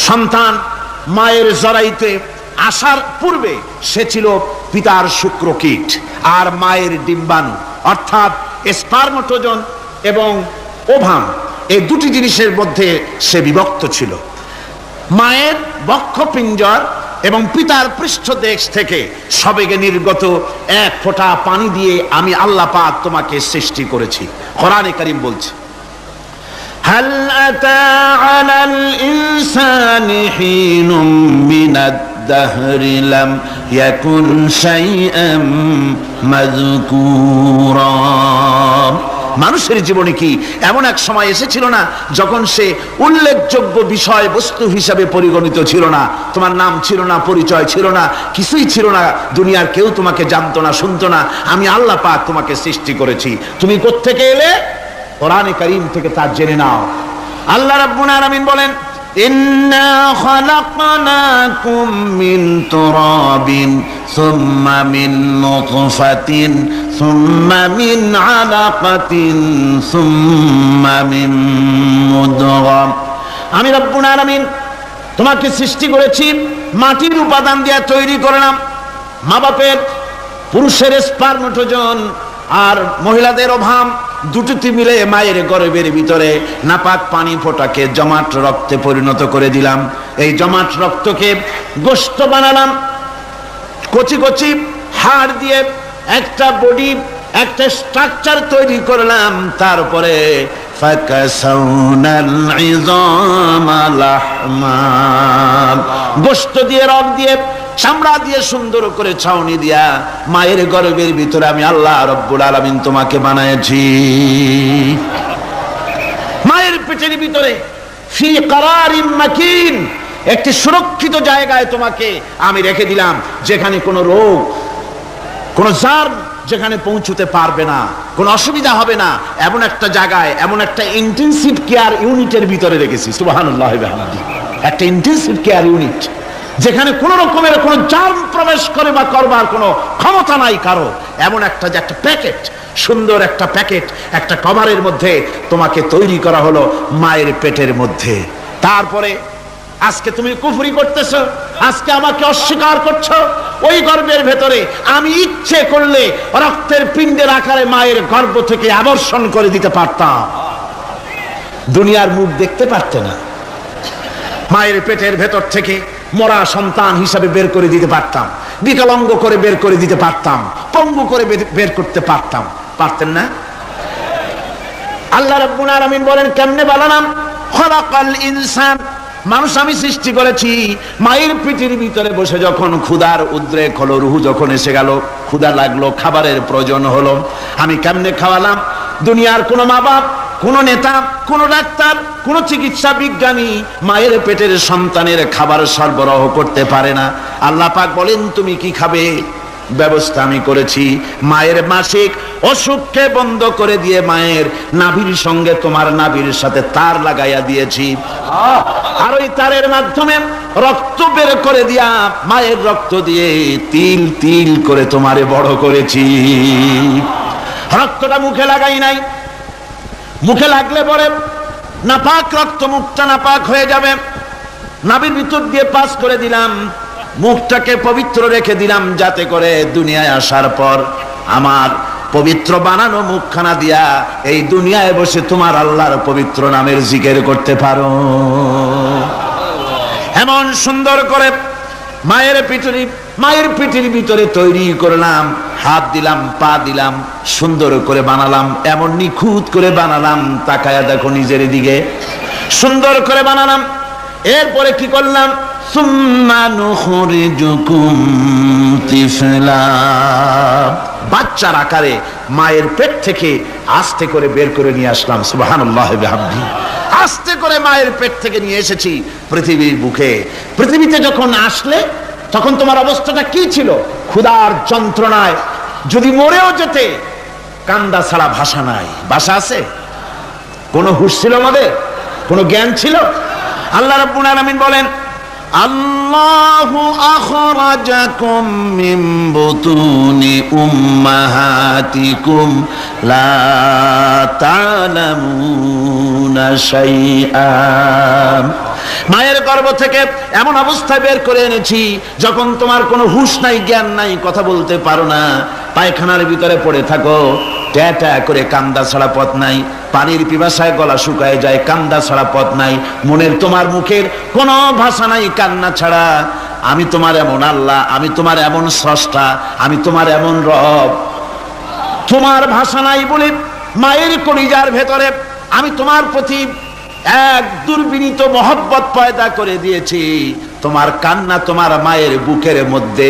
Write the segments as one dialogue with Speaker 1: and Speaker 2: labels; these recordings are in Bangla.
Speaker 1: সন্তান মায়ের জরাইতে আসার পূর্বে সে ছিল পিতার শুক্রকীট আর মায়ের ডিম্বাণু, অর্থাৎ স্পার্মটোজন এবং ওভাম, এই দুটি জিনিসের মধ্যে সে বিভক্ত ছিল। মায়ের বক্ষপিঞ্জর এবং পিতার পৃষ্ঠদেশ থেকে সবেগে নির্গত এক ফোঁটা পানি দিয়ে আমি আল্লাহ পাক তোমাকে সৃষ্টি করেছি। কোরআনে কারীম বলছে, হাল আতা আলাল ইনসানি হিনুম মিনাদ দাহরি লাম ইয়াকুন শাইআম মাযকুরা। মানুষের জীবনে কি এমন এক সময় এসেছিল না যখন সে উল্লেখযোগ্য বিষয় বস্তু হিসাবে পরিগণিত ছিল না? তোমার নাম ছিল না, পরিচয় ছিল না, কিছুই ছিল না, দুনিয়ার কেউ তোমাকে জানতো না, শুনতো না। আমি আল্লাহ পাক তোমাকে সৃষ্টি করেছি। তুমি কোত্থেকে এলে? কোরআনে কারীম থেকে তা জেনে নাও। আল্লাহ রাব্বুল আলামিন বলেন, ইন্না খালাকনাকুম মিন তুরাবিন সুম্মা মিন নুতফাতিন সুম্মা মিন আলাকাতিন সুম্মা মিন মুদগা। আমি রব্বুল আলামিন তোমাকে সৃষ্টি করেছি, মাটির উপাদান দিয়ে তৈরি করলাম। মা বাপের পুরুষের স্পার্মটোজন আর মহিলাদের ওভাম দুটোতে মিলে মায়ের গর্ভের ভিতরে নাপাক পানি ফোঁটাকে জমাট রক্তে পরিণত করে দিলাম। এই জমাট রক্তকে গোশত বানালাম, কচি কচি হাড় দিয়ে একটা বডি, একটা স্ট্রাকচার তৈরি করলাম। তারপরে ফাকাসাউনাল ইযামা লাহমা, গোশত দিয়ে, রগ দিয়ে, চামড়া দিয়ে সুন্দর করে ছাউনি দিয়া মায়ের গর্ভের ভিতরে আমি আল্লাহ রব্বুল আলামিন তোমাকে বানাইছি। মায়ের পেটের ভিতরে ফি কারারিম মাকিন, একটি সুরক্ষিত জায়গায় তোমাকে আমি রেখে দিলাম, যেখানে কোনো রোগ, কোনো জার্ম যেখানে পৌঁছতে পারবে না, কোনো অসুবিধা হবে না। এমন একটা জায়গায়, এমন একটা ইন্টেনসিভ কেয়ার ইউনিটের ভিতরে রেখেছি। সুবহানাল্লাহ ওয়া বিহামদিহি। একটা ইন্টেনসিভ কেয়ার ইউনিট যেখানে কোন রকমের কোন জার্ম প্রবেশ করে বা করবার কোনো ক্ষমতা নাই কারো। এমন একটা যে একটা প্যাকেট, সুন্দর একটা প্যাকেট, একটা কভারের মধ্যে তোমাকে তৈরি করা হলো মায়ের পেটের মধ্যে। তারপরে আজকে তুমি কুফরি করতেছো, আজকে আমাকে অস্বীকার করছো। ওই গর্ভের ভেতরে আমি ইচ্ছে করলে রক্তের পিণ্ডের আকারে মায়ের গর্ভ থেকে আবর্ষণ করে দিতে পারতাম, দুনিয়ার মুখ দেখতে পারতে না। মায়ের পেটের ভেতর থেকে মরা সন্তান হিসাবে বের করে দিতে পারতাম, বিকলাঙ্গ করে বের করে দিতে পারতাম, পঙ্গু করে বের করতে পারতাম, পারতেন না? আল্লাহ রাব্বুল আলামিন বলেন, কেমনে বানালাম? খলাকাল ইনসান, মানুষ আমি সৃষ্টি করেছি। মায়ের পেটের ভিতরে বসে যখন ক্ষুধার উদ্রেক হলো, রুহু যখন এসে গেল, ক্ষুধা লাগলো, খাবারের প্রয়োজন হলো, আমি কেমনে খাওয়ালাম? দুনিয়ার কোনো মা বাপ, কোন নেতা, কোন ডাক্তার, কোন চিকিৎসা বিজ্ঞানী মায়ের পেটের সন্তানের খাবার সরবরাহ করতে পারে না। আল্লাহ পাক বলেন, তুমি কি খাবে? ব্যবস্থা আমি করেছি। মায়ের মাসিক অসুখকে বন্ধ করে দিয়ে মায়ের নাভির সঙ্গে তোমার নাভির সাথে তার লাগাইয়া দিয়েছি, আর ওই তারের মাধ্যমে রক্ত বের করে দিয়া মায়ের রক্ত দিয়ে তিল তিল করে তোমারে বড় করেছি। রক্তটা মুখে লাগাই নাই, মুখে লাগলে পরে নাপাক রক্ত, মুখটা নাপাক হয়ে যাবে। নাভির ভিতর দিয়ে পাস করে দিলাম, মুখটাকে পবিত্র রেখে দিলাম, যাতে করে দুনিয়ায় আসার পর আমার পবিত্র বানানো মুখখানা দিয়া এই দুনিয়ায় বসে তোমার আল্লাহর পবিত্র নামের জিকির করতে পারো। এমন সুন্দর করে মায়ের পিঠের ভিতরে তৈরি করলাম, হাত দিলাম, পা দিলাম, সুন্দর করে বানালাম, এমন নিখুঁত করে বানালাম, তাকায়া দেখো নিজের দিকে, সুন্দর করে বানালাম। এরপরে কি করলাম? সুম্মা নুখরিজুকুম তিফলা, বাচ্চার আকারে মায়ের পেট থেকে আস্তে করে বের করে নিয়ে আসলাম। সুবহানাল্লাহি ওয়া বিহামদিহি। আস্তে করে মায়ের পেট থেকে নিয়ে এসেছি পৃথিবীর বুকে। পৃথিবীতে যখন আসলে তখন তোমার অবস্থাটা কি ছিল? ক্ষুধার যন্ত্রণায় যদি মরেও যেতে, কান্দা ছাড়া ভাষা নাই। ভাষা আছে? কোনো হুঁশ ছিল আমাদের? কোনো জ্ঞান ছিল? আল্লাহ রাব্বুল আলামিন বলেন, আল্লাহু আখরাজাকুম মিন বুতুনি উম্মাহাতিকুম লা তা'লামুনা শাইআ। মায়ের গর্ভ থেকে এমন অবস্থায় বের করে এনেছি যখন তোমার কোনো হুঁশ নাই, জ্ঞান নাই, কথা বলতে পারো না, পায়খানার ভিতরে পড়ে থাকো, ট্যা ট্যা করে কান্দা ছাড়া পথ নাই, পানির পিপাসায় গলা শুকায় যায়, কান্দা ছাড়া পথ নাই, তোমার মুখের কোনো ভাষা নাই কান্না ছাড়া। আমি তোমার এমন আল্লাহ, আমি তোমার এমন স্রষ্টা, আমি তোমার এমন রব। তোমার ভাষা নাই বলে মায়ের কলিজার ভেতরে আমি তোমার প্রতি এক দুর্বিনীত মহব্বত পয়দা করে দিয়েছি। তোমার কান্না তোমার মায়ের বুকের মধ্যে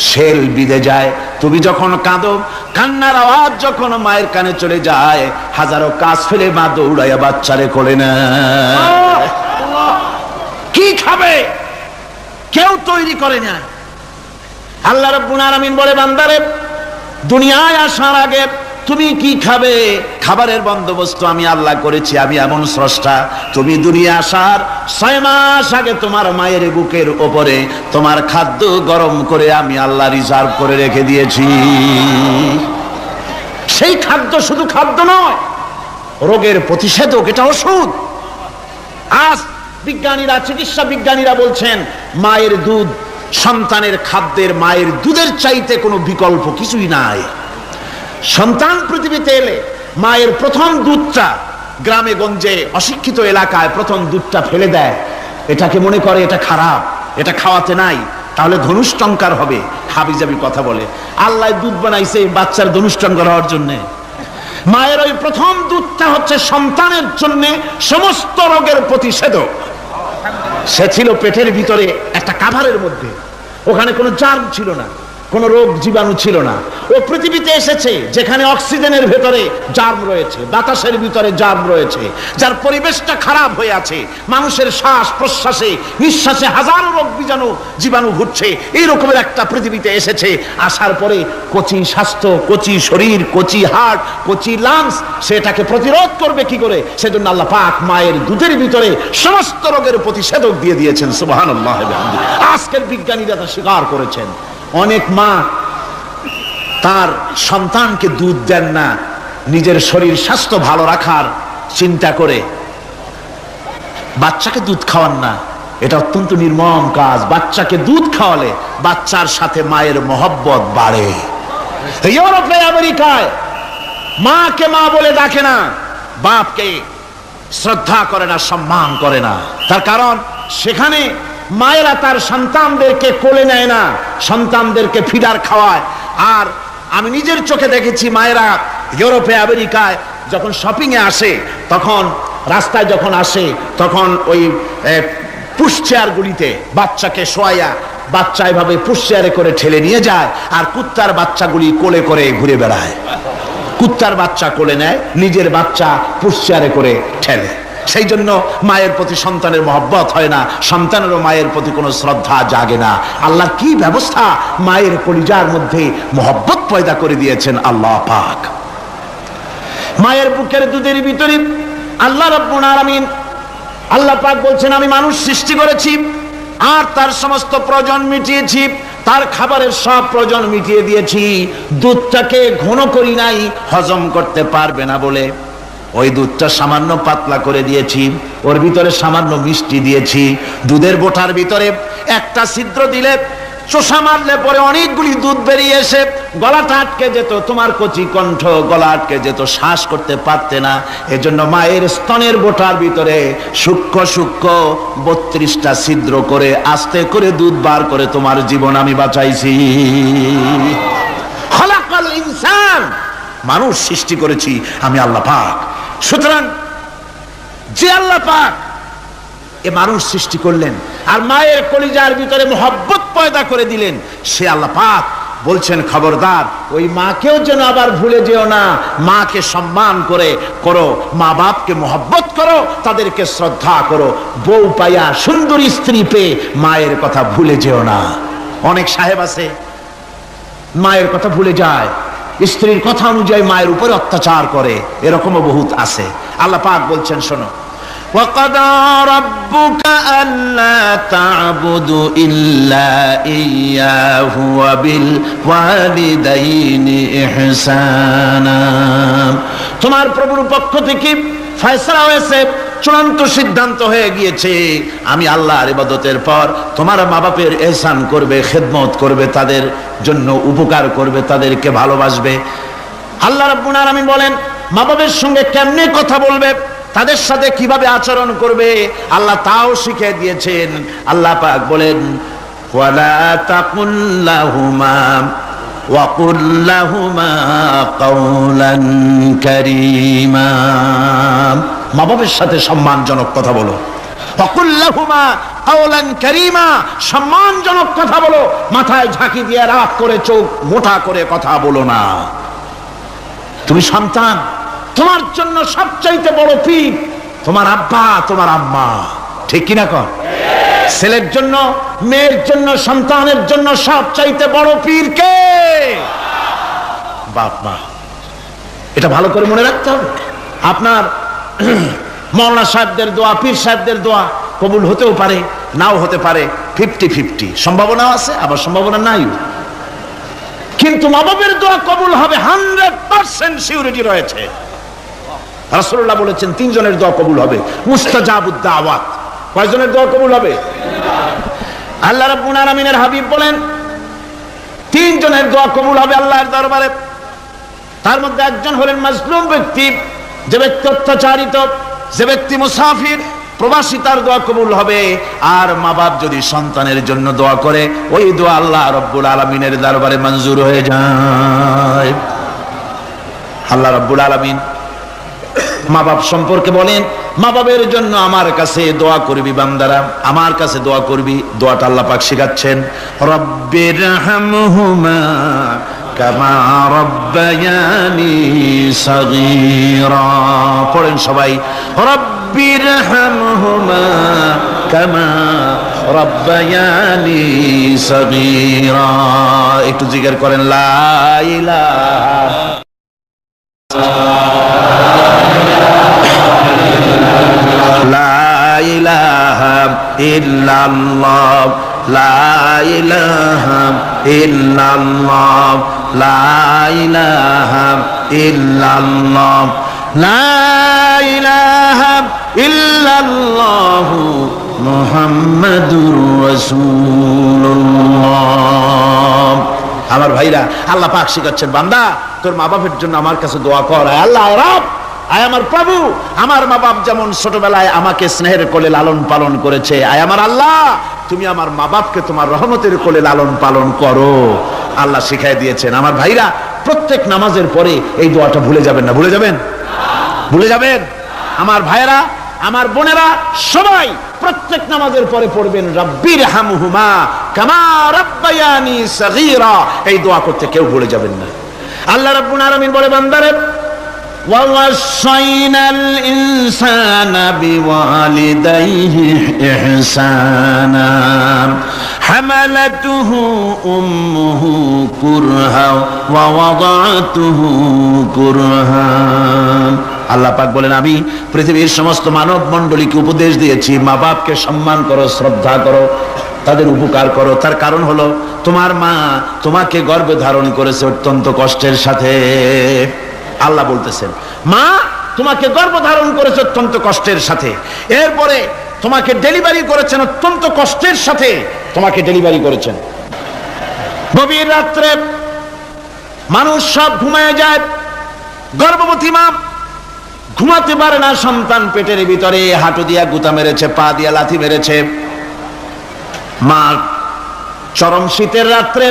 Speaker 1: শেল বিঁধে যায়। তুমি যখন কাঁদো, কান্নার আওয়াজ যখন মায়ের কানে চলে যায়, হাজারো কাজ ফেলে মা দৌড়াইয়া বাচ্চারে কোলে নেয়। কি খাবে কেউ তৈরি করে না। আল্লাহ রাব্বুল আলামিন বলে, বান্দারে দুনিয়ায় আসার আগে তুমি কি খাবে, খাবারের বন্দোবস্ত আমি আল্লাহ করেছি, আমি এমন স্রষ্টা। তুমি দুনিয়া আসার 6 মাস আগে তোমার মায়ের বুকের ওপরে তোমার খাদ্য গরম করে আমি আল্লাহ রিজার্ভ করে রেখে দিয়েছি। সেই খাদ্য শুধু খাদ্য নয়, রোগের প্রতিষেধক, এটা ওষুধ। আজ বিজ্ঞানীরা, চিকিৎসা বিজ্ঞানীরা বলছেন মায়ের দুধ সন্তানের খাদ্যের, মায়ের দুধের চাইতে কোনো বিকল্প কিছুই নাই। সন্তান পৃথিবীতে এলে মায়ের প্রথম দুধটা, গ্রামে গঞ্জে অশিক্ষিত এলাকায় প্রথম দুধটা ফেলে দেয়, এটাকে মনে করে এটা খারাপ, এটা খাওয়াতে নাই, তাহলে ধনুষ্টঙ্কার হবে, হাবিজাবি কথা বলে। আল্লাহ দুধ বানাইছে বাচ্চার ধনুষ্টঙ্কার হওয়ার জন্য। মায়ের ওই প্রথম দুধটা হচ্ছে সন্তানের জন্য সমস্ত রোগের প্রতিষেধক। সে ছিল পেটের ভিতরে একটা কাভারের মধ্যে, ওখানে কোনো জার্ম ছিল না, কোনো রোগ জীবাণু ছিল না। ও পৃথিবীতে এসেছে যেখানে অক্সিজেনের ভেতরে জার্ম রয়েছে, বাতাসের ভিতরে জার্ম রয়েছে, যার পরিবেশটা খারাপ হয়ে আছে, মানুষের শ্বাস প্রশ্বাসে নিঃশ্বাসে হাজারো রোগ জীবাণু ঘুরছে, এই রকমের একটা পৃথিবীতে এসেছে। আসার পরে কচি স্বাস্থ্য, কচি শরীর, কচি হার্ট, কচি লাংস, সেটাকে প্রতিরোধ করবে কি করে? সেজন্য আল্লাহ পাক মায়ের দুধের ভিতরে সমস্ত রোগের প্রতিষেধক দিয়ে দিয়েছেন। সুবহানাল্লাহ। আজকের বিজ্ঞানীরা তা স্বীকার করেছেন। অনেক মা তার সন্তানকে দুধ দেন না, নিজের শরীর স্বাস্থ্য ভালো রাখার চিন্তা করে বাচ্চাকে দুধ খাওয়ান না। এটা অত্যন্ত নির্মম কাজ। বাচ্চাকে দুধ খাওয়ালে বাচ্চার সাথে মায়ের মহব্বত বাড়ে। ইউরোপে, আমেরিকায় মাকে মা বলে ডাকে না, বাপকে শ্রদ্ধা করে না, সম্মান করে না। তার কারণ সেখানে মায়েরা তার সন্তানদেরকে কোলে নেয় না, সন্তানদেরকে ফিডার খাওয়ায়। আর আমি নিজের চোখে দেখেছি মায়েরা ইউরোপে, আমেরিকায় যখন শপিং এ আসে, তখন রাস্তায় যখন আসে, তখন ওই পুশ চেয়ার গুলিতে বাচ্চাকে শোয়াইয়া বাচ্চা এভাবে পুশ চেয়ারে করে ঠেলে নিয়ে যায়, আর কুত্তার বাচ্চাগুলি কোলে করে ঘুরে বেড়ায়। কুত্তার বাচ্চা কোলে নেয়, নিজের বাচ্চা পুশ চেয়ারে করে ঠেলে। সেই জন্য মায়ের প্রতি সন্তানের মহব্বত হয় না, সন্তানেরও মায়ের প্রতি কোনো শ্রদ্ধা জাগে না। আল্লাহর কি ব্যবস্থা, মায়ের কলিজার মধ্যে মহব্বত পয়দা করে দিয়েছেন আল্লাহ পাক। মায়ের বুকের দুধের ভিতরে আল্লাহ রাব্বুল আলামিন, আল্লাহ পাক বলছেন, আমি মানুষ সৃষ্টি করেছি আর তার সমস্ত প্রয়োজন মিটিয়েছি, তার খাবারের সব প্রয়োজন মিটিয়ে দিয়েছি। দুধটাকে ঘন করি নাই, হজম করতে পারবে না বলে ওই দুধটা সামান্য পাতলা করে দিয়েছি, ওর ভিতরে সামান্য মিষ্টি দিয়েছি। দুধের বোটার ভিতরে একটা ছিদ্র দিলে, চোষা মারলে পরে অনেকগুলি দুধ বেরিয়ে এসে গলাটা আটকে যেত, তোমার কচি কণ্ঠ গলা আটকে যেত, শ্বাস করতে পারতে না। এজন্য মায়ের স্তনের বোটার ভিতরে সূক্ষ্ম সূক্ষ্ম 32টা ছিদ্র করে আস্তে করে দুধ বার করে তোমার জীবন আমি বাঁচাইছি। খলাকাল ইনসান, মানুষ সৃষ্টি করেছি আমি আল্লাহ পাক। সুতরাং যে আল্লাহ পাক এ মানুষ সৃষ্টি করলেন আর মায়ের কলিজার ভিতরে মহব্বত পয়দা করে দিলেন, সে আল্লাহ পাক বলছেন, খবরদার ওই মাকেও যেন আবার ভুলে যেও না। মাকে সম্মান করে করো, মা বাপকে মহব্বত করো, তাদেরকে শ্রদ্ধা করো। বউ পাইয়া, সুন্দরী স্ত্রী পেয়ে মায়ের কথা ভুলে যেও না। অনেক সাহেব আছে মায়ের কথা ভুলে যায়, স্ত্রীর কথা অনুযায়ী মায়ের উপরে অত্যাচার করে, এরকমও বহুত আছে। আল্লাহ পাক বলছেন, শোনো, وَقَضَى رَبُّكَ أَلَّا تَعْبُدُوا إِلَّا إِيَّاهُ وَبِالْوَالِدَيْنِ إِحْسَانًا। তোমার প্রভুর পক্ষ থেকে ফয়সালা হয়েছে চূড়ান্ত সিদ্ধান্ত হয়ে গিয়েছে, আমি আল্লাহর ইবাদতের পর তোমার মা বাপের ইহসান করবে, খেদমত করবে, তাদের জন্য উপকার করবে, তাদেরকে ভালোবাসবে। আল্লাহ রাব্বুল আলামিন বলেন মা বাবার সঙ্গে কেমনে কথা বলবে, তাদের সাথে কিভাবে আচরণ করবে, আল্লাহ তাও শিখিয়ে দিয়েছেন। আল্লাহ পাক বলেন ওয়ালা তাকুল লাহুমা ওয়া কুল লাহুমা কাওলান কারীমা। মা বাবার সাথে সম্মানজনক কথা বলো। ওয়া কুল লাহুমা কাওলান কারীমা, সম্মানজনক কথা বলো, মাথায় ঝাঁকি দিয়ে রাগ করে চোখ মোটা করে কথা বলো না। তুমি সন্তান, তোমার জন্য সবচাইতে বড় পীর তোমার আব্বা, তোমার আম্মা, ঠিক কিনা কর? ছেলের জন্য, মেয়ের জন্য, সন্তানের জন্য সবচাইতে বড় পীর কে? বাপ মা। এটা ভালো করে মনে রাখতে হবে। আপনার মৌলানা সাহেবদের দোয়া, পীর সাহেবদের দোয়া কবুল হতেও পারে, নাও হতে পারে, 50-50 সম্ভাবনাও আছে, আবার সম্ভাবনা নাই। কিন্তু মা বাবার দোয়া কবুল হবে 100% সিউরিটি রয়েছে। রাসূলুল্লাহ বলেছেন 3 জনের দোয়া কবুল হবে, মুস্তাজাবুদ দাওয়াত। কয়জনের দোয়া কবুল হবে? আল্লাহ রাব্বুল আলামিনের হাবিব বলেন 3 জনের দোয়া কবুল হবে আল্লাহর দরবারে। তার মধ্যে একজন হলেন মাজলুম ব্যক্তি, যে ব্যক্তি অত্যাচারিত, যে ব্যক্তি মুসাফির, প্রবাসী, তার দোয়া কবুল হবে। আর মা বাপ যদি সন্তানের জন্য দোয়া করে, ওই দোয়া আল্লাহ রাব্বুল আলামিনের দরবারে মঞ্জুর হয়ে যায়। আল্লাহ রাব্বুল আলামিন মা বাপ সম্পর্কে বলেন মা বাবের জন্য আমার কাছে দোয়া করবি বান্দারা, আমার কাছে দোয়া করবি। দোয়াটা আল্লাহ পাক শিখাচ্ছেন, রব্বির হামহুমা কামা রব্বায়ানি সাগীরা। পড়েন সবাই, রব্বির হামহুমা কামা রব্বায়ানি সাগীরা। একটু জিকির করেন লা ইলাহা লা ইলাহা ইল্লাল্লাহ, লা ইলাহা ইল্লাল্লাহ, লা ইলাহা ইল্লাল্লাহ, লা ইলাহা ইল্লাল্লাহ মুহাম্মাদুর রাসূলুল্লাহ। আমার ভাইরা, আল্লাহ পাক শিখাচ্ছেন বান্দা তোর মা বাপের জন্য আমার কাছে দোয়া কর। আল্লাহ রব, আয় আমার প্রভু, আমার মা বাপ যেমন ছোটবেলায় আমাকে স্নেহের কোলে লালন পালন করেছে, আয় আমার আল্লাহ তুমি আমার মা বাপকে তোমার রহমতের কোলে লালন পালন করো। আল্লাহ শিখাই দিয়েছেন। আমার ভাইরা, প্রত্যেক নামাজের পরে এই দোয়াটা ভুলে যাবেন না। ভুলে যাবেন? ভুলে যাবেন? আমার ভাইরা, আমার বোনেরা, সবাই প্রত্যেক নামাজের পরে পড়বেন রব্বির হামহুমা কামা রব্বায়ানি সাগীরা। এই দোয়া করতে কেউ ভুলে যাবেন না। আল্লাহ রাব্বুল আলামিন বলে বান্দারে وَوَصَّيْنَا الْإِنسَانَ بِوَالِدَيْهِ إِحْسَانًا حَمَلَتْهُ أُمُّهُ كُرْهًا وَوَضَعَتْهُ كُرْهًا। আল্লাহ পাক বলেন আমি পৃথিবীর সমস্ত মানব মণ্ডলীকে উপদেশ দিয়েছি মা বাপকে সম্মান করো, শ্রদ্ধা করো, তাদের উপকার করো। তার কারণ হলো তোমার মা তোমাকে গর্ভে ধারণ করেছে অত্যন্ত কষ্টের সাথে। আল্লাহ বলতেছেন মা তোমাকে গর্ভধারণ করেছে অত্যন্ত কষ্টের সাথে, এরপরে তোমাকে ডেলিভারি করেছেন অত্যন্ত কষ্টের সাথে, তোমাকে ডেলিভারি করেছেন। গভীর রাত্রে মানুষ সব ঘুমায় যায়, গর্ভবতী মা ঘুমাতে পারে না, সন্তান পেটের ভিতরে হাঁটু দিয়া গুতা মেরেছে, পা দিয়া লাথি মেরেছে। মা চরম শীতের রাত্রে,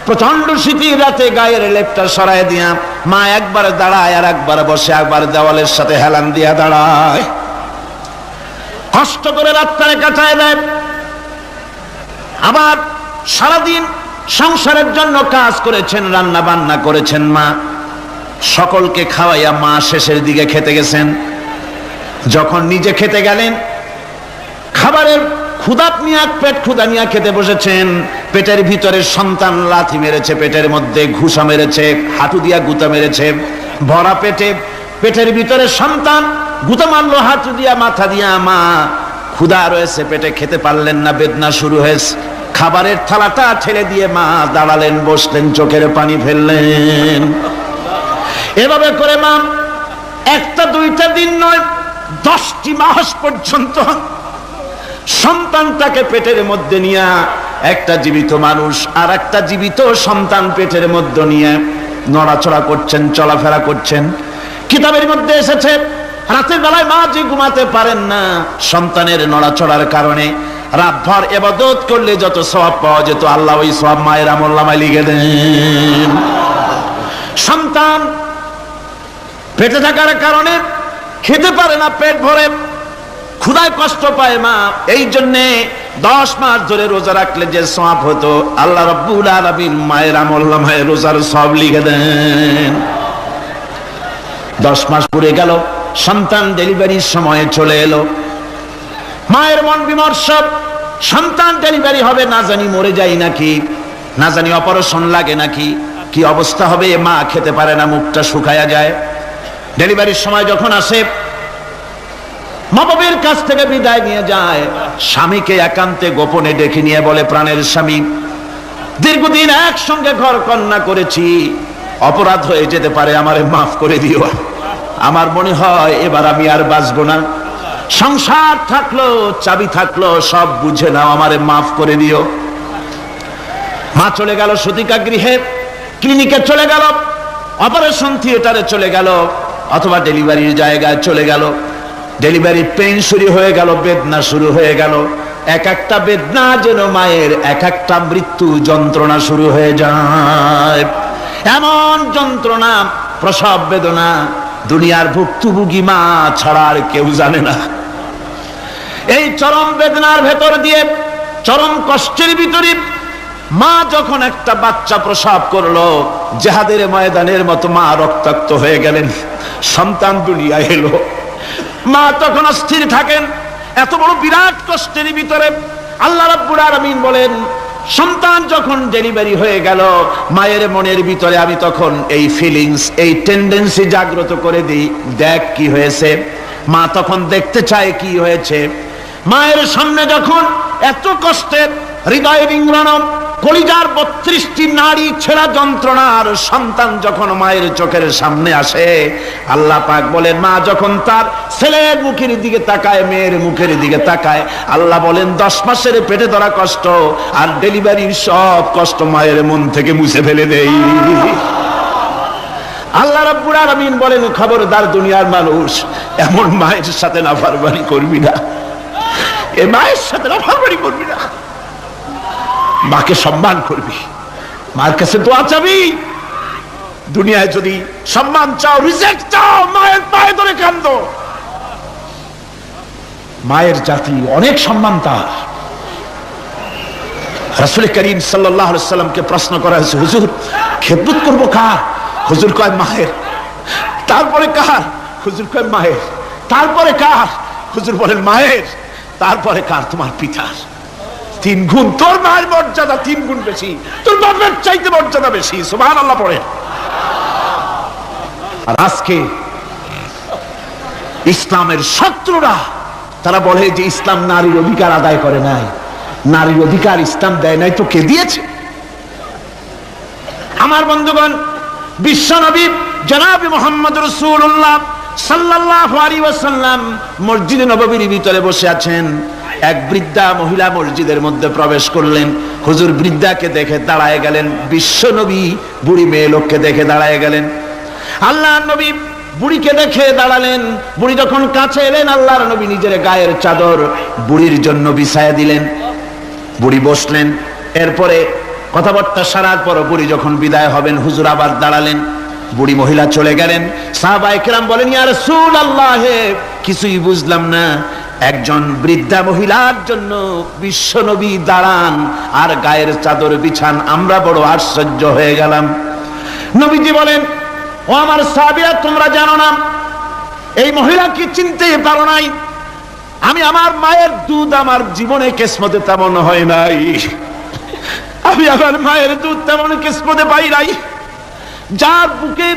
Speaker 1: প্রচন্ড শীতের রাতে গায়ের লেপটা সরায় দিয়া মা একবার দাঁড়ায় আর একবার বসে, একবার দেওয়ালের সাথে হেলান দিয়া দাঁড়ায়, কষ্ট করে রাতটারে কাটায় দেয়। আবার সারাদিন সংসারের জন্য কাজ করেছেন, রান্না বান্না করেছেন মা, সকলকে খাওয়াইয়া মা শেষের দিকে খেতে গেছেন। যখন নিজে খেতে গেলেন, খাবারের ক্ষুধাত নিয়ে পেট ক্ষুধা নিয়ে খেতে বসেছেন, পেটের ভিতরে সন্তান লাথি মেরেছে, পেটের মধ্যে ঘুষা মেরেছে, হাঁটু দিয়া গুতা মেরেছে, ভরা পেটে, পেটের ভিতরে সন্তান গুতা মারলো হাঁটু দিয়া, মাথা দিয়া। মা ক্ষুধা রয়েছে, পেটে খেতে পারলেন না, বেদনা শুরু হয়েছে। খাবারের থালাটা ঠেলে দিয়ে মা দাঁড়ালেন, বসলেন, চোখের পানি ফেললেন। এভাবে করে মা একটা দুইটা দিন নয়, 10টি মাস পর্যন্ত সন্তানটাকে পেটের মধ্যে নিয়ে, একটা জীবিত মানুষ আর একটা জীবিত সন্তান পেটের মধ্যে নিয়ে নড়াচড়া করছেন, চলাফেরা করছেন। কিতাবের মধ্যে এসেছে রাতের বেলায় মা যে ঘুমাতে পারেন না সন্তানের নড়াচড়ার কারণে, রাতভর ইবাদত করলে যত সওয়াব পাওয়া যেত আল্লাহ ওই সওয়াব মায়ের আমলনামায় লিখে দেন। সন্তান পেটে থাকার কারণে খেতে পারে না, পেট ভরে ক্ষুধায় কষ্ট পায় মা, এই জন্যে 10 মাস ধরে রোজা রাখলে যে সওয়াব হতো আল্লাহ রাব্বুল আলামিন মায়ের আমলনামায় রোজার সওয়াব লিখে দেন। 10 মাস পুরে গেল, সন্তান ডেলিভারির সময়ে চলে এলো, মায়ের মন বিমর্ষ, সন্তান ডেলিভারি হবে, না জানি মরে যায় নাকি, না জানি অপারেশন লাগে নাকি, কি অবস্থা হবে। মা খেতে পারে না, মুখটা শুকায়া যায়। ডেলিভারির সময় যখন আসে, মা বাবার কাছ থেকে বিদায় নিয়ে যায়, স্বামীকে একান্তে গোপনে ডেকে নিয়ে বলে, প্রাণের স্বামী, দীর্ঘদিন একসঙ্গে ঘর কন্যা করেছি, অপরাধ হয়ে যেতে পারে, আমারে মাফ করে দিও। আমার মনে হয় এবার আমি আর বাঁচবো না, সংসার থাকলো চাবি থাকলো সব বুঝে নাও, আমারে মাফ করে দিও। মা চলে গেল সতিকা গৃহে, ক্লিনিকে চলে গেল, অপারেশন থিয়েটারে চলে গেল, অথবা ডেলিভারির জায়গায় চলে গেল। ডেলিভারি পেইন শুরু হয়ে গেল, বেদনা শুরু হয়ে গেল। এক একটা বেদনা যেন মায়ের এক একটা মৃত্যু যন্ত্রণা শুরু হয়ে যায়। এমন যন্ত্রণা, প্রসব বেদনা দুনিয়ার ভুক্তভোগী মা ছাড়া আর কেউ জানে না। এই চরম বেদনার ভেতর দিয়ে, চরম কষ্টের ভিতরে মা যখন একটা বাচ্চা প্রসব করলো, জিহাদের ময়দানের মতো মা রক্তাক্ত হয়ে গেলেন, সন্তান দুনিয়ায় এলো। মা তখন অস্থির থাকেন, এত বড় বিরাট কষ্টের ভিতরে আল্লাহ রাব্বুল আলামিন বলেন, সন্তান যখন ডেলিভারি হয়ে গেল, মায়ের মনের ভিতরে আমি তখন এই ফিলিংস, এই টেন্ডেন্সি জাগ্রত করে দিই, দেখ কি হয়েছে। মা তখন দেখতে চায় কি হয়েছে। মায়ের সামনে যখন এত কষ্টের, হৃদয় বিংড়ানো, কলিজার 32টি নাড়ি ছেঁড়া যন্ত্রণার সন্তান যখন মায়ের চোখের সামনে আসে, আল্লাহ পাক বলেন, মা যখন তার ছেলের মুখের দিকে তাকায়, মেয়ের মুখের দিকে তাকায়, আল্লাহ বলেন 10 মাসের পেটে ধরা কষ্ট আর ডেলিভারির সব কষ্ট মায়ের মন থেকে মুছে ফেলে দেই। আল্লাহ রাব্বুল আলামিন বলেন, খবরদার দুনিয়ার মানুষ, এমন মায়ের সাথে নাফরমানি করবি না, এ মায়ের সাথে নাফরমানি করবি না, মাকে সম্মান করবি, মার কাছে দোয়া চাবি। দুনিয়ায় যদি সম্মান চাও, রিজেক্ট চাও, মায়ের পায়ে ধরে কাঁদো। মায়ের জাতি অনেক সম্মান তার। রাসূল করিম সাল্লাল্লাহু আলাইহি সাল্লামকে প্রশ্ন করা হয়েছে, হুজুর খেদমত করবো কার? হুজুর কয় মায়ের। তারপরে কার? হুজুর কয় মায়ের। তারপরে কার? হুজুর বলেন মায়ের। তারপরে কার? তোমার পিতার। 3 গুণ, তোর মায়ের মর্যাদা 3 গুণ বেশি, তোর বাপের চাইতে মর্যাদা বেশি। সুবহানাল্লাহ পড়ে। আর আজকে ইসলামের শত্রুরা তারা বলে যে ইসলাম নারীর অধিকার আদায় করে নাই। নারীর অধিকার ইসলাম দেয় নাই তো কে দিয়েছে? আমার বন্ধুগণ, বিশ্বনবী জনাব মুহাম্মদ রাসূলুল্লাহ সাল্লাল্লাহু আলাইহি ওয়াসাল্লাম মসজিদে নববীর ভিতরে বসে আছেন। এক বৃদ্ধা মহিলা মসজিদের মধ্যে প্রবেশ করলেন। হুজুর বৃদ্ধাকে দেখে দাঁড়ায় গেলেন, বিশ্বনবী বুড়ি মেয়ে লোককে দেখে দাঁড়ায় গেলেন। আল্লাহর নবী বুড়িকে দেখে দাঁড়ালেন। বুড়ি যখন কাছে এলেন, আল্লাহর নবী নিজের গায়ের চাদর বুড়ির জন্য বিছায়া দিলেন। বুড়ি বসলেন। এরপরে কথাবার্তা সারার পর বুড়ি যখন বিদায় হবেন, হুজুর আবার দাঁড়ালেন। বুড়ি মহিলা চলে গেলেন। সাহাবায়ে কেরাম বলেন, ইয়া রাসূলুল্লাহ, কিছুই বুঝলাম না, একজন বৃদ্ধা মহিলার জন্য বিশ্বনবী দাঁড়ান আর গায়ের চাদর বিছান, আমরা বড় আশ্চর্য হয়ে গেলাম। নবীজি বলেন, ও আমার সাহাবীরা, তোমরা জানো না, এই মহিলা কি চিনতে পারো নাই? আমি আমার মায়ের দুধ আমার জীবনে কিসমতে তেমন হয় নাই। আমি আমার মায়ের দুধ তেমন কিসমতে পাই নাই। যার বুকে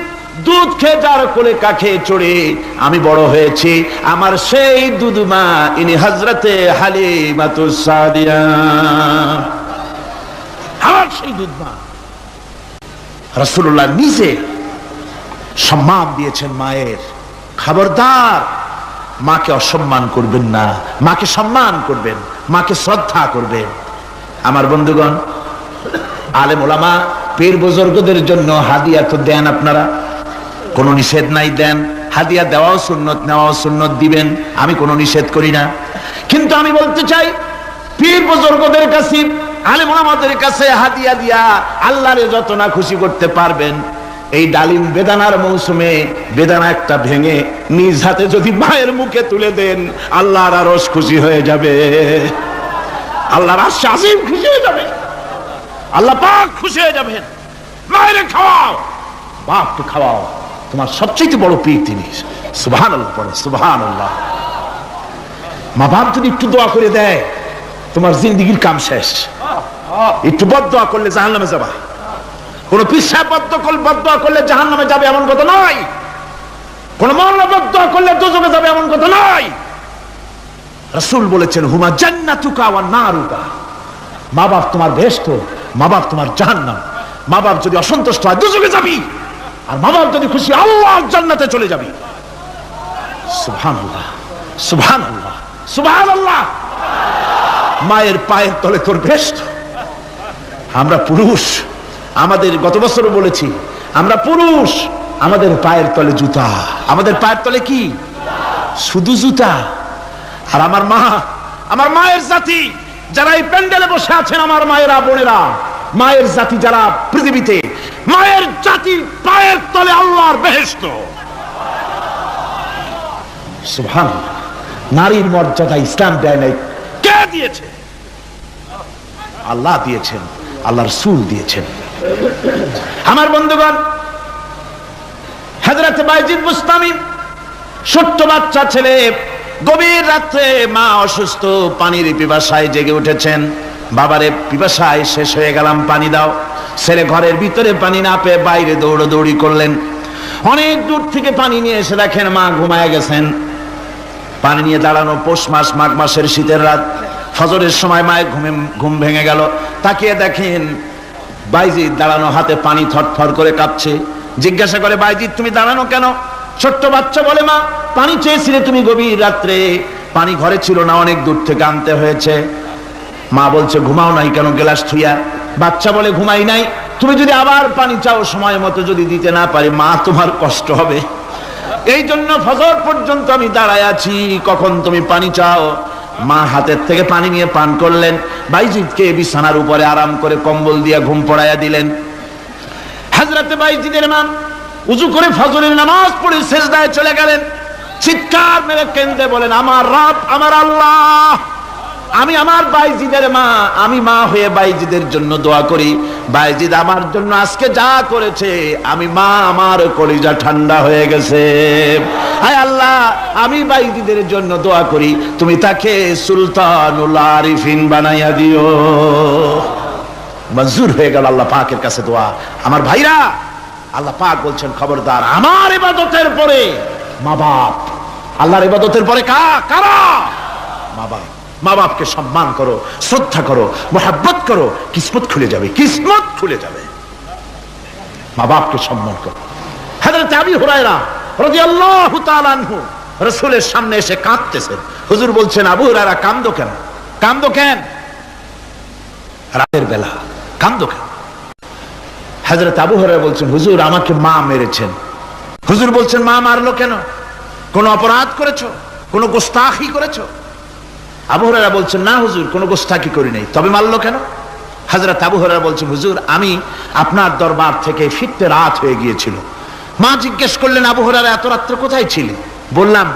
Speaker 1: দুধ খেয়ে, যার কোলে কাখে চড়ে আমি বড় হয়েছি, আমার সেই দুধ মা, ইনি হযরতে হালিমাতুস সাদিয়া, আমার সেই দুধ মা। রাসূলুল্লাহ নিজে সম্মান দিয়েছেন মায়ের। খবরদার মাকে অসম্মান করবেন না, মাকে সম্মান করবেন, মাকে শ্রদ্ধা করবেন। আমার বন্ধুগণ, আলেম ওলামা পীর বুজুর্গদের জন্য হাদিয়া তো দেন, আপনারা কোনো নিষেধ নাই, দেন। হাদিয়া দেওয়াও সুন্নত, নেওয়াও সুন্নত, দিবেন, আমি কোনো নিষেধ করি না। কিন্তু আমি বলতে চাই, পীর বুজুর্গদের কাছে, আলেম ওলামাদের কাছে হাদিয়া দিয়া আল্লাহরে যত না খুশি করতে পারবেন, এই ডালিম বেদানার মৌসুমে বেদানা একটা ভেঙে নিজ হাতে যদি মায়ের মুখে তুলে দেন, আল্লাহর আরশ খুশি হয়ে যাবে, আল্লাহর আরশ আজিম খুশি হয়ে যাবে, আল্লাহ পাক খুশি হয়ে যাবেন। মায়েরে খাওয়াও, বাপকে খাওয়াও, তোমার সবচেয়ে বড় পীর তিনি। সুবহানাল্লাহ পড়ে, সুবহানাল্লাহ। মা বাপ যদি একটু দোয়া করে দেয়, তোমার জিন্দেগির কাম শেষ। একটু বদদোয়া করলে জাহান্নামে যাবা। কোন পীর সাহেব বদদোয়া করলে জাহান্নামে যাবে এমন কথা নয়। কোন মাওলানা বদদোয়া করলে দোজখে যাবে এমন কথা নয়। রাসূল বলেছেন, হুমা জান্নাতুকা ওয়া নারুকা। মা বাপ তোমার বেহেশত, মা বাপ তোমার জাহান্নাম। মা বাপ যদি অসন্তুষ্ট হয় দোজখে যাবি, আর মা বাপ যদি খুশি আল্লাহর জান্নাতে চলে যাবি। সুবহানাল্লাহ, সুবহানাল্লাহ, সুবহানাল্লাহ। মায়ের পায়ের তলে তোর বেহেশত। আমরা পুরুষ, আমাদের গত বছরও বলেছি, আমরা পুরুষ, আমাদের পায়ের তলে জুতা। আমাদের পায়ের তলে কি? শুধু জুতা। আর আমার মা, আমার মায়ের জাতি যারা এই প্যান্ডেলে বসে আছেন, আমার মায়েরা, বোনেরা, মায়ের জাতি যারা পৃথিবীতে, মায়ের জাতির পায়ের তলে আল্লাহর বেহেশত। সুবহানাল্লাহ। নারীর মর্যাদা ইসলাম দেয় নাই, কে দিয়েছে? আল্লাহ দিয়েছেন, আল্লাহ রাসূল দিয়েছেন। আমার বন্ধুগণ, হযরত বাইজিদ বুস্তামি, ছোট্ট বাচ্চা ছেলে, গভীর রাত্রে মা অসুস্থ, পানির পিপাসায় জেগে উঠেছেন। বাবারে, পিপাসায় শেষ হয়ে গেলাম, পানি দাও। ছেলে ঘরের ভিতরে পানি না পেয়ে বাইরে দৌড়াদৌড়ি করলেন। অনেক দূর থেকে পানি নিয়ে এসে দেখেন মা ঘুমায় গেছেন। পানি নিয়ে দাঁড়ানো, পৌষ মাস, মাঘ মাসের শীতের রাত, ফজরের সময় মায়ের ঘুম ভেঙে গেল। তাকিয়ে দেখেন বাইজিদ দাঁড়ানো, হাতে পানি থরথর করে কাঁপছে। জিজ্ঞাসা করে, বাইজিদ তুমি দাঁড়ানো কেন? ছোট্ট বাচ্চা বলে, মা পানি চেয়েছিলে তুমি গভীর রাত্রে, পানি ঘরে ছিল না, অনেক দূর থেকে আনতে হয়েছে। মা বলছে, ঘুমাও নাই কেন গ্লাস থুইয়া? বাচ্চা বলে, ঘুমাই নাই। তুমি যদি আবার পানি চাও, সময় মতো যদি দিতে না পারি, মা তোমার কষ্ট হবে। এই জন্য ফজর পর্যন্ত আমি দাঁড়ায় আছি, কখন তুমি পানি চাও। মা হাতের থেকে পানি নিয়ে পান করলেন। বাইজিদকে বিছানার উপরে আরাম করে কম্বল দিয়ে ঘুম পড়াইয়া দিলেন। হযরত বাইজিদের মা উযু করে ফজরের নামাজ পড়ে সিজদায় চলে গেলেন। চিৎকার মেরে কেঁদে বলেন, আমার রব, আমার আল্লাহ, আমি আমার বাইজিদের মা, আমি মা হয়ে বাইজিদের জন্য দোয়া করি। বাইজিদ আমার জন্য আজকে যা করেছে, আমি মা, আমার কলিজা ঠান্ডা হয়ে গেছে। হায় আল্লাহ, আমি বাইজিদের জন্য দোয়া করি, তুমি তাকে সুলতানুল আরিফিন বানাইয়া দিও। মঞ্জুর হয়ে গেল আল্লাহ পাকের কাছে দোয়া। আমার ভাইরা, আল্লাহ পাক বলছেন, খবরদার, আমার ইবাদতের পরে মা বাপ। আল্লাহর ইবাদতের পরে কারা? মা বাপ। মা বাপকে সম্মান করো, শ্রদ্ধা করো, মোহাব্বত করো, কিসমত খুলে যাবে, কিসমত খুলে যাবে। মা বাপকে সম্মান করো। হযরত আবু হুরায়রা রাদিয়াল্লাহু তাআলা আনহু রাসূলের সামনে এসে কাঁদতেছেন। হুজুর বলছেন, আবু হুরায়রা কাঁদো কেন? কাঁদো কেন? রাতের বেলা কাঁদো কেন? হযরত আবু হুরায়রা বলছেন, হুজুর আমাকে মা মেরেছেন। হুজুর বলছেন, মা মারলো কেন? কোন অপরাধ করেছো? কোন গোস্তাখি করেছো? আবু হুরায়রা বলছেন, না হুজুর, কোনো গোস্তাখি করি নাই। তবে মারলো কেন? হযরত আবু হুরায়রা বলছেন, হুজুর আমি আপনার দরবার থেকে ফিরতে রাত হয়ে গিয়েছিল। মা জিজ্ঞেস করলেন, আবু হুরায়রা এত রাত্রে কোথায় ছিলে? বললাম,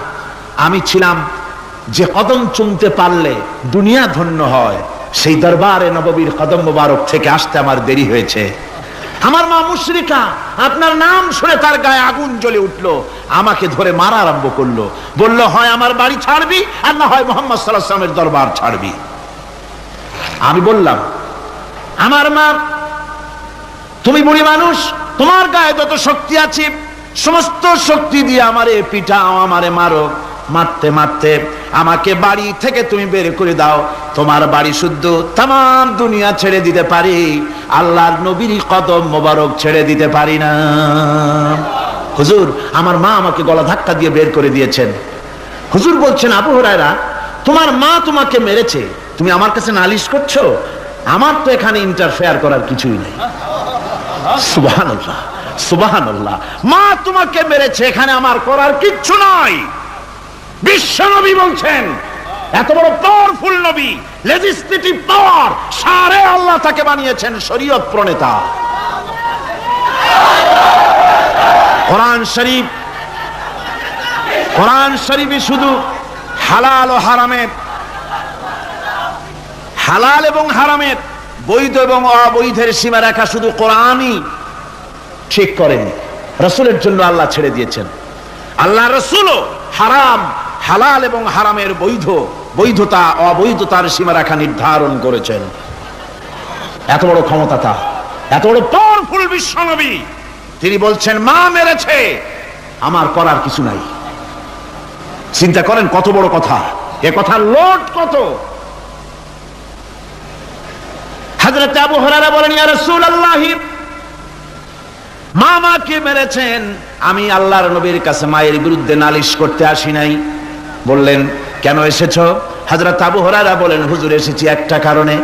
Speaker 1: আমি ছিলাম যে কদম চুমতে পারলে দুনিয়া ধন্য হয়, সেই দরবারে নববীর কদম মোবারক থেকে আসতে আমার দেরি হয়েছে। আমার মা মুশরিকা, আপনার নাম শুনে তার গায়ে আগুন জ্বলে উঠলো, আমাকে ধরে মারা আরম্ভ করলো। বলল, হয় আমার বাড়ি ছাড়বি, আর না হয় মুহাম্মদ সাল্লাল্লাহু আলাইহি ওয়াসাল্লামের দরবার ছাড়বি। আমি বললাম, আমার মা, তুমি বুড়ি মানুষ, তোমার গায়ে যত শক্তি আছে সমস্ত শক্তি দিয়ে আমারে পিটাও, আমারে মারো। মারতে মারতে আমাকে বাড়ি থেকে তুমি বের করে দাও। তোমার বাড়ি শুদ্ধ, তাম দুনিয়া ছেড়ে দিতে পারি, আল্লাহর নবীর কদম মোবারক ছেড়ে দিতে পারি না। হুজুর, আমার মা আমাকে গলা ধাক্কা দিয়ে বের করে দিয়েছেন। হুজুর বলছেন, আবু হুরায়রা, তোমার মা তোমাকে মেরেছে, তুমি আমার কাছে নালিশ করছো? আমার তো এখানে ইন্টারফেয়ার করার কিছুই নেই। সুবহানাল্লাহ, সুবহানাল্লাহ। মা তোমাকে মেরেছে, এখানে আমার করার কিচ্ছু নাই। বিশ্ব নবী বলছেন, এত বড় পাওয়ারফুল নবী, লেজিসলেটিভ পাওয়ার, সারে আল্লাহ তাকে বানিয়েছেন শরীয়ত প্রণেতা। কোরআন শরীফে শুধু হালাল ও হারামের, হালাল এবং হারামের, বৈধ এবং অবৈধের সীমারেখা শুধু কোরআনই ঠিক করেনি, রাসূলের জন্য আল্লাহ ছেড়ে দিয়েছেন। আল্লাহ রাসূলও হারাম, হালাল এবং হারামের বৈধতা অবৈধতার সীমারেখা নির্ধারণ করেছেন। এত বড় ক্ষমতা তার, এত বড় পাওয়ারফুল বিশ্বনবী, তিনি বলছেন মা মেরেছে, আমার করার কিছু নাই। চিন্তা করেন কত বড় কথা, এ কথার লোড কত। হযরত আবু হুরায়রা বলেন, ইয়া রাসূলুল্লাহ, মা মাকে মেরেছেন, আমি আল্লাহর নবীর কাছে মায়ের বিরুদ্ধে নালিশ করতে আসি নাই। বললেন, কেন এসেছো? হযরত আবু হুরায়রা বলেন, হুজুর এসেছি একটা কারণে,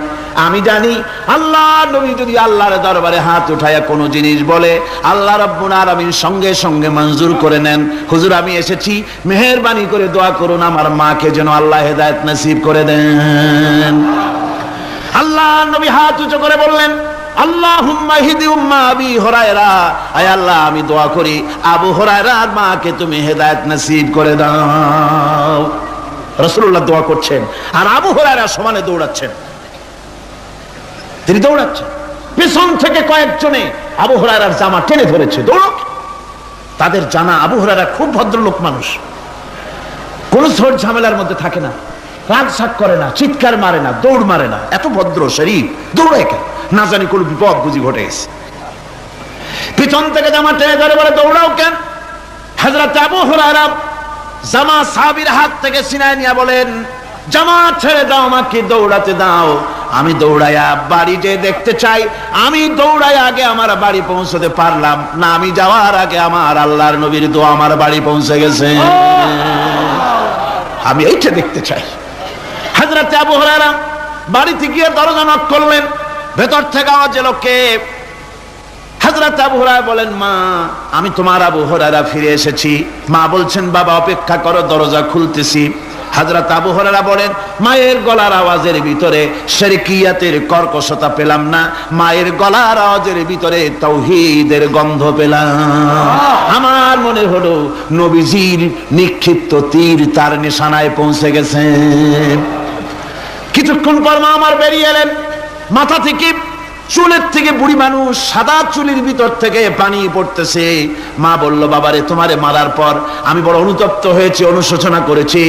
Speaker 1: আমি জানি আল্লাহর নবী যদি আল্লাহর দরবারে হাত উঠায়া কোনো জিনিস বলে, আল্লাহ রাব্বুল আলামিন সঙ্গে সঙ্গে মঞ্জুর করে নেন। হুজুর আমি এসেছি, মেহেরবানি করে দোয়া করুন আমার মাকে যেন আল্লাহ হেদায়েত নসিব করে দেন। আল্লাহ নবী হাত উঁচু করে বললেন, আল্লাহুম্মা হিদি উম্মা আবি হুরায়রা, আয় আল্লাহ আমি দোয়া করি আবু হুরায়রার মাকে তুমি হেদায়েত নসিব করে দাও। রাসূলুল্লাহ দোয়া করছেন আর আবু হুরায়রা সমানে দৌড়াচ্ছেন। তিনি দৌড়াচ্ছেন, পিছন থেকে কয়েকজনে আবু হুরায়রার জামা টেনে ধরেছে, দৌড়ক। তাদের জানা আবু হুরায়রা খুব ভদ্রলোক মানুষ, কোন ঝড় ঝামেলার মধ্যে থাকে না, রাগ শাক করে না, চিৎকার মারে না, দৌড় মারে না, এত ভদ্র শরীফ, দৌড়ায় কেন? না জানি কোন বিপদ বুঝি ঘটে গেছে। পিছন থেকে জামা টেনে ধরে বলে, দৌড়াও কেন? হযরত আবু হুরায়রা জামা সাহাবীর হাত থেকে ছিনায় নিয়ে বলেন, জামা ছেড়ে দাও, আমাকে দৌড়াতে দাও, আমি দৌড়াইয়া বাড়ি যে দেখতে চাই, আমি দৌড়াই আগে আমার বাড়ি পৌঁছতে পারলাম না, আমি যাওয়ার আগে আমার আল্লাহর নবীর দোয়া আমার বাড়ি পৌঁছে গেছে, আমি এইটা দেখতে চাই। হযরত আবু হুরায়রা বাড়িতে গিয়ে দরজা নক করলেন, ভেতর থেকে আওয়াজ এলো, কে? হযরত আবু হুরায়রা বলেন, মা আমি তোমার আবু হুরায়রা ফিরে এসেছি। মা বলছেন, বাবা অপেক্ষা করো, দরজা খুলতেছি। হযরত আবু হুরায়রা বলেন, মায়ের গলার আওয়াজের ভিতরে শিরকিয়াতের কর্কশতা পেলাম না, মায়ের গলার আওয়াজের ভিতরে তাওহীদের গন্ধ পেলাম। আমার মনে হলো নবীজির নিক্ষিপ্ত তীর তার নিশানায় পৌঁছে গেছে। কিছুক্ষণ পর মা আমার বেরিয়ে এলেন, মাথা থেকে চুলের থেকে, বুড়ি মানুষ, সাদা চুলের ভিতর থেকে পানি পড়তেছে। মা বলল, বাবারে তোমারে মারার পর আমি বড় অনুতপ্ত হয়েছি, অনুশোচনা করেছি,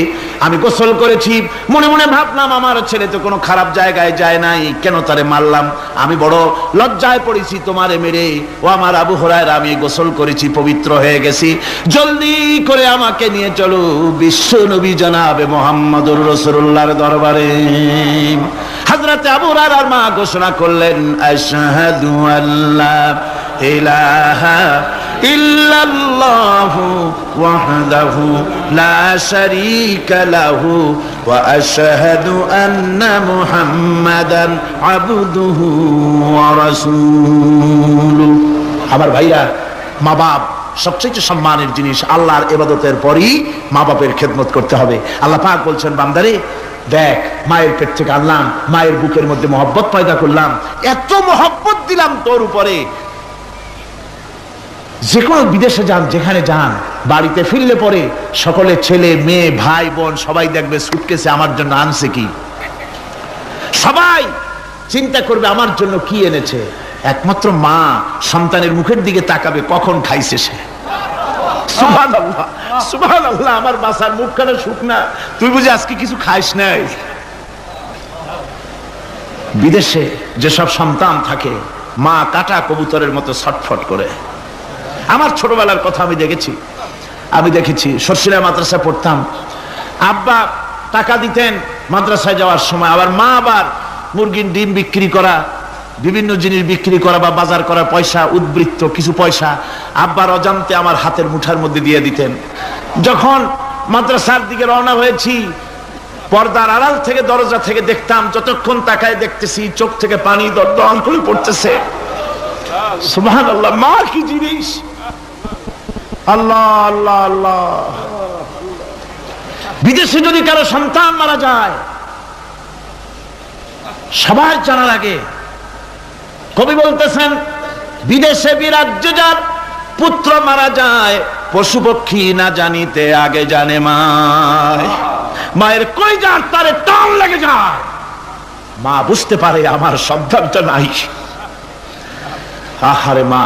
Speaker 1: আমি গোসল করেছি, মনে মনে ভাবলাম আমার ছেলে তো কোনো খারাপ জায়গায় যায় নাই, কেন তারে মারলাম? আমি বড় লজ্জায় পড়েছি তোমারে মেরে। ও আমার আবু হুরায়রা, আমি গোসল করেছি, পবিত্র হয়ে গেছি, জলদি করে আমাকে নিয়ে চলো বিশ্ব নবী জনাবে মুহাম্মদুর রাসূলুল্লাহর দরবারে। হযরত আবু হুরায়রার মা ঘোষণা করলেন, আশহাদু আল্লা ইলাহা ইল্লাল্লাহু ওয়াহদাহু লা শারীকা লাহু ওয়া আশহাদু আন্না মুহাম্মাদান আবদুহু ওয়া রাসূলুহু। আমার ভাইরা, মা বাপ সবচেয়ে সম্মানের জিনিস। আল্লাহর ইবাদতের পরই মা বাপের খেদমত করতে হবে। আল্লাহ পাক বলছেন, বান্দারে দেখ, মায়ের পেট থেকে আনলাম, মায়ের বুকের মধ্যে মহব্বত পয়দা করলাম, এত মহব্বত দিলাম তোর উপরে, যে কোনো বিদেশে যান, যেখানে যান, বাড়িতে ফিরলে পরে সকলে, ছেলে মেয়ে ভাই বোন সবাই দেখবে সুটকেসে আমার জন্য আনছে কি, সবাই চিন্তা করবে আমার জন্য কি এনেছে। একমাত্র মা সন্তানের মুখের দিকে তাকাবে, কখন খাইছে সে। সুবহানাল্লাহ, সুবহানাল্লাহ, আমার বাসার মুখখানা শুকনা, তুই বুঝি আজকে কিছু খাইস নাই। বিদেশে যেসব সন্তান থাকে, মা কাটা কবুতরের মতো ছটফট করে। আমার ছোটবেলার কথা আমি দেখেছি, সরসিলা মাদ্রাসায় পড়তাম, আব্বা টাকা দিতেন মাদ্রাসায় যাওয়ার সময়, আবার মা আবার মুরগির ডিম বিক্রি করা, বিভিন্ন জিনিস বিক্রি করা বা বাজার করার পয়সা, উদ্বৃত্ত কিছু পয়সা আব্বার অজান্তে আমার হাতের মুঠার মধ্যে দিয়ে দিতেন। যখন মাদ্রাসার দিকে রওনা হয়েছি, পর্দার আড়াল থেকে দরজা থেকে দেখতাম, যতক্ষণ তাকায় দেখতেছি চোখ থেকে পানি দরদর করে পড়তেছে। সুবহানাল্লাহ, মা কি জিনিস! আল্লাহ আল্লাহ আল্লাহ। বিদেশে যদি কারো সন্তান মারা যায় সবার জানার আগে কবি বলতেছেন, বিদেশে বিরাজ্য যার পুত্র মারা যায়, পশু পক্ষী না জানিতে আগে জানে মা। মায়ের কই যার তারে টান লেগে যায়, মা বুঝতে পারে আমার সন্তানটা নাই। আহারে মা!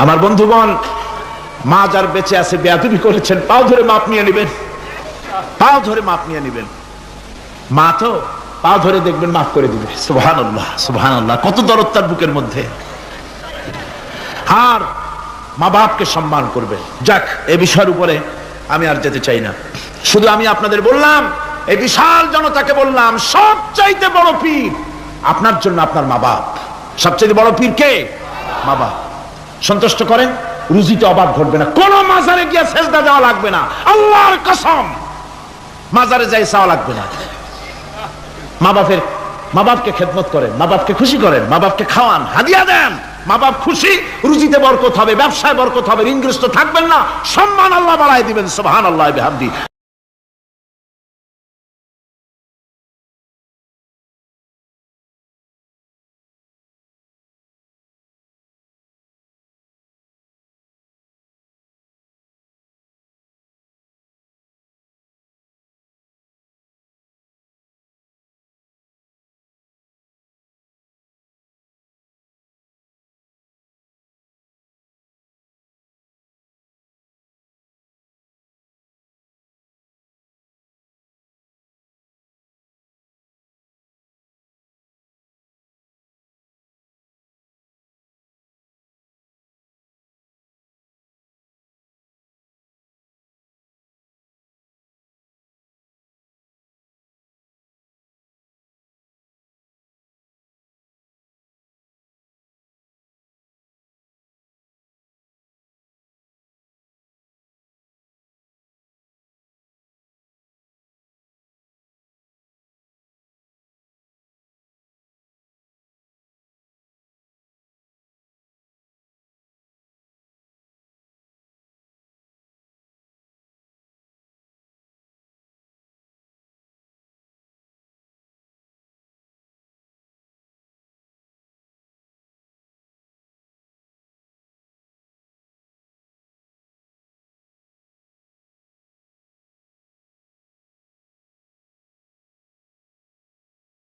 Speaker 1: আমার বন্ধুগণ, মা যার বেঁচে আছে বেয়াদবি করেছেন, পাও ধরে মাপ নিয়ে নেবেন, পাও ধরে মাপ নিয়ে নেবেন। মা তো পাও ধরে দেখবেন মাফ করে দিবে। সুবহানাল্লাহ সুবহানাল্লাহ, কত দরদ তার বুকের মধ্যে। আর মা বাপকে সম্মান করবে। যাক, এই বিষয়ের উপরে আমি আর যেতে চাই না, শুধু আমি আপনাদের বললাম, এই বিশাল জনতাকে বললাম, সবচাইতে বড় পীর আপনার জন্য আপনার মা বাপ। সবচাইতে বড় পীর কে? মা বাপ। সন্তুষ্ট করেন, রুজিতে অভাব ঘটবে না, কোন মাজারে গিয়ে সেজদা দেওয়া লাগবে না, আল্লাহর কসম মাজারে যাই চাওয়া লাগবে না। মা বাপকে খেদমত করেন, মা বাপকে খুশি করেন, মা বাপকে খাওয়ান, হাদিয়া দেন, মা বাপ খুশি, রুজিতে বরকত হবে, ব্যবসায় বরকত হবে, ঋণগ্রস্ত থাকবেন না, সম্মান আল্লাহ বাড়ায় দিবেন। সুবহানাল্লাহ বিহামদি।